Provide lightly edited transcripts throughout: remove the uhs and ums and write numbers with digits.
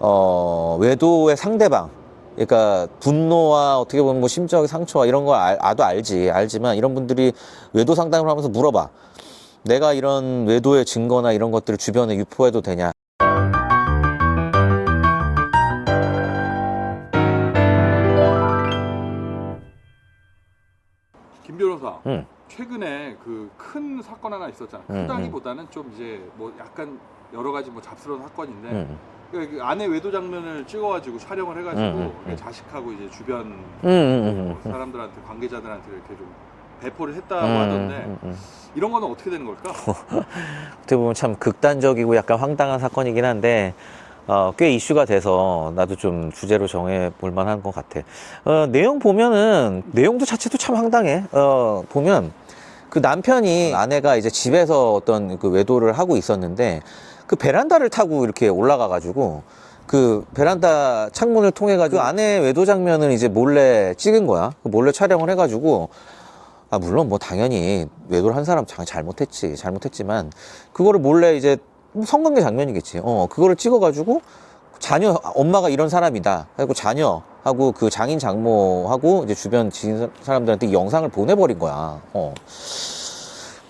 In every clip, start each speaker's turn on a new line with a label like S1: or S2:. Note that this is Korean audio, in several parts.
S1: 외도의 상대방, 그러니까 분노와 어떻게 보면 뭐 심적인 상처와 이런 거 나도 알지만 이런 분들이 외도 상담을 하면서 물어봐. 내가 이런 외도의 증거나 이런 것들을 주변에 유포해도 되냐?
S2: 김 변호사,
S1: 응.
S2: 최근에 그 큰 사건 하나 있었잖아. 크다기보다는 좀 이제 뭐 약간 여러 가지 뭐 잡스러운 사건인데, 그 아내 외도 장면을 찍어가지고 촬영을 해가지고 자식하고 이제 주변 사람들한테, 관계자들한테 이렇게 좀 배포를 했다고 하던데, 이런 거는 어떻게 되는 걸까?
S1: 어떻게 보면 참 극단적이고 약간 황당한 사건이긴 한데 꽤 이슈가 돼서 나도 좀 주제로 정해 볼 만한 것 같아. 내용 보면은 내용도 자체도 참 황당해. 보면 그 남편이 아내가 이제 집에서 어떤 그 외도를 하고 있었는데 그 베란다를 타고 이렇게 올라가 가지고 그 베란다 창문을 통해 가지고 아내 외도 장면을 이제 몰래 찍은 거야. 몰래 촬영을 해 가지고 물론 뭐 당연히 외도를 한 사람 잘못했지만 그거를 몰래 이제 성관계 장면이겠지. 그거를 찍어가지고 자녀, 엄마가 이런 사람이다. 그리고 자녀하고 그 장인 장모하고 이제 주변 지인 사람들한테 이 영상을 보내버린 거야.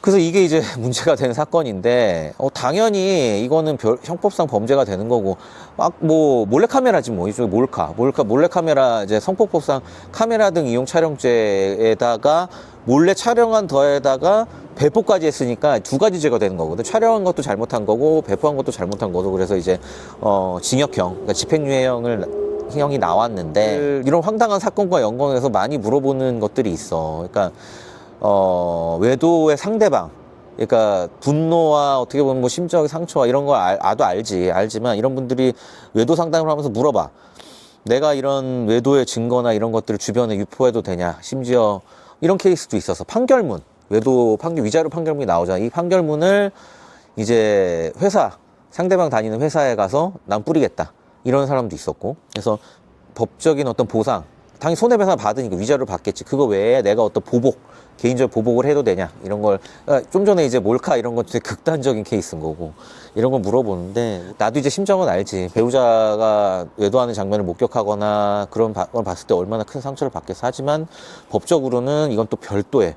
S1: 그래서 이게 이제 문제가 된 사건인데, 당연히 이거는 형법상 범죄가 되는 거고, 막 뭐 몰래카메라지 뭐, 이쪽에 몰래카메라 이제 성폭법상 카메라 등 이용 촬영죄에다가 몰래 촬영한 더에다가 배포까지 했으니까 두 가지 죄가 되는 거거든. 촬영한 것도 잘못한 거고 배포한 것도 잘못한 거고. 그래서 이제 징역형, 그러니까 집행유예형이 나왔는데 이런 황당한 사건과 연관해서 많이 물어보는 것들이 있어. 그러니까 외도의 상대방, 그러니까 분노와 어떻게 보면 뭐 심적인 상처와 이런 거 나도 알지만 이런 분들이 외도 상담을 하면서 물어봐. 내가 이런 외도의 증거나 이런 것들을 주변에 유포해도 되냐? 심지어 이런 케이스도 있어서 판결문, 외도 판결, 위자료 판결문이 나오잖아. 이 판결문을 이제 상대방 다니는 회사에 가서 난 뿌리겠다. 이런 사람도 있었고. 그래서 법적인 어떤 보상, 당연히 손해배상 받으니까 위자료를 받겠지. 그거 외에 내가 어떤 개인적 보복을 해도 되냐 이런 걸 좀 전에 이제 몰카 이런 건 되게 극단적인 케이스인 거고 이런 걸 물어보는데 나도 이제 심정은 알지. 배우자가 외도하는 장면을 목격하거나 그런 걸 봤을 때 얼마나 큰 상처를 받겠어. 하지만 법적으로는 이건 또 별도의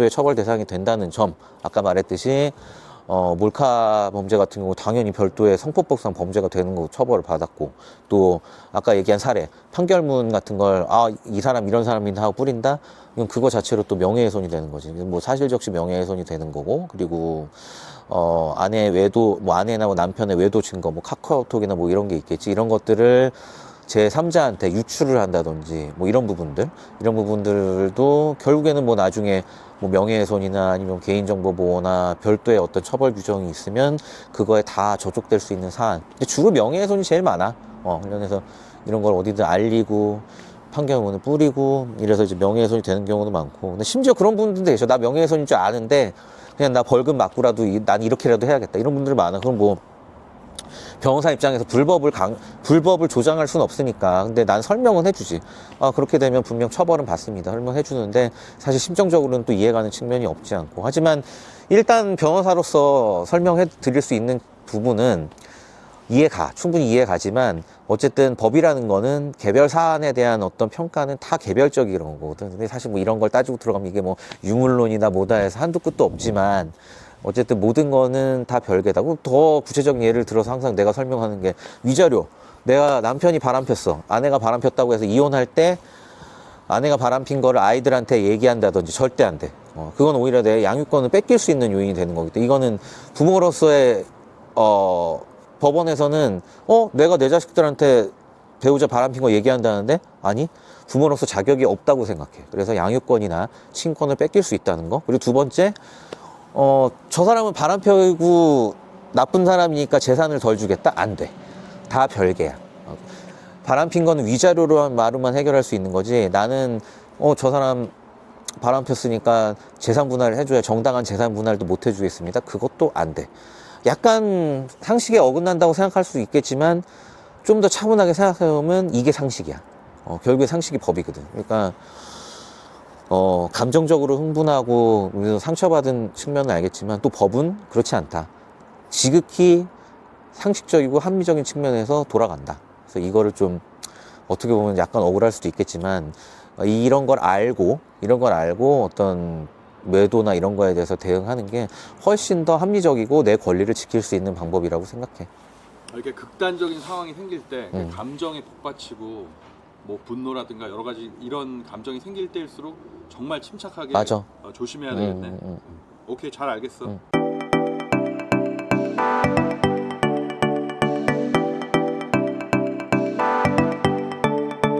S1: 처벌 대상이 된다는 점. 아까 말했듯이 몰카 범죄 같은 경우 당연히 별도의 성폭법상 범죄가 되는 거고 처벌을 받았고, 또 아까 얘기한 사례 판결문 같은 걸 이 사람 이런 사람이다 하고 뿌린다? 이건 그거 자체로 또 명예훼손이 되는 거지. 뭐 사실적시 명예훼손이 되는 거고, 그리고 아내나 뭐 남편의 외도 증거, 뭐 카카오톡이나 뭐 이런 게 있겠지. 이런 것들을 제3자한테 유출을 한다든지 뭐 이런 부분들도 결국에는 뭐 나중에 뭐 명예훼손이나 아니면 개인정보보호나 별도의 어떤 처벌 규정이 있으면 그거에 다 저촉될 수 있는 사안. 근데 주로 명예훼손이 제일 많아. 관련해서 이런 걸 어디든 알리고 판결문을 뿌리고 이래서 이제 명예훼손이 되는 경우도 많고. 근데 심지어 그런 분들도 계셔. 나 명예훼손인 줄 아는데 그냥 나 벌금 맞고라도 난 이렇게라도 해야겠다. 이런 분들 많아. 그럼 뭐 변호사 입장에서 불법을 조장할 수는 없으니까. 근데 난 설명은 해주지. 그렇게 되면 분명 처벌은 받습니다. 설명해 주는데 사실 심정적으로는 또 이해가는 측면이 없지 않고. 하지만 일단 변호사로서 설명해 드릴 수 있는 부분은 충분히 이해가지만 어쨌든 법이라는 거는 개별 사안에 대한 어떤 평가는 다 개별적인 거거든. 근데 사실 뭐 이런 걸 따지고 들어가면 이게 뭐 유물론이나 뭐다 해서 한두 끝도 없지만 어쨌든 모든 거는 다 별개다. 더 구체적인 예를 들어서 항상 내가 설명하는 게 위자료. 내가 남편이 바람폈어. 아내가 바람폈다고 해서 이혼할 때 아내가 바람핀 거를 아이들한테 얘기한다든지 절대 안 돼. 그건 오히려 내 양육권을 뺏길 수 있는 요인이 되는 거기 때문에 이거는 부모로서의 법원에서는 내가 내 자식들한테 배우자 바람핀 거 얘기한다는데 아니 부모로서 자격이 없다고 생각해. 그래서 양육권이나 친권을 뺏길 수 있다는 거. 그리고 두 번째 저 사람은 바람 펴고 나쁜 사람이니까 재산을 덜 주겠다? 안 돼. 다 별개야. 바람 핀 거는 위자료로만 해결할 수 있는 거지. 나는 저 사람 바람 폈으니까 재산 분할을 해줘야 정당한 재산 분할도 못 해주겠습니다. 그것도 안 돼. 약간 상식에 어긋난다고 생각할 수 있겠지만 좀 더 차분하게 생각해보면 이게 상식이야. 결국에 상식이 법이거든. 그러니까 감정적으로 흥분하고 상처받은 측면은 알겠지만 또 법은 그렇지 않다. 지극히 상식적이고 합리적인 측면에서 돌아간다. 그래서 이거를 좀 어떻게 보면 약간 억울할 수도 있겠지만 이런 걸 알고 어떤 외도나 이런 거에 대해서 대응하는 게 훨씬 더 합리적이고 내 권리를 지킬 수 있는 방법이라고 생각해.
S2: 이렇게 극단적인 상황이 생길 때 감정에 북받치고 뭐 분노라든가 여러 가지 이런 감정이 생길 때일수록 정말 침착하게
S1: 맞아.
S2: 조심해야 되겠네. 오케이, 잘 알겠어.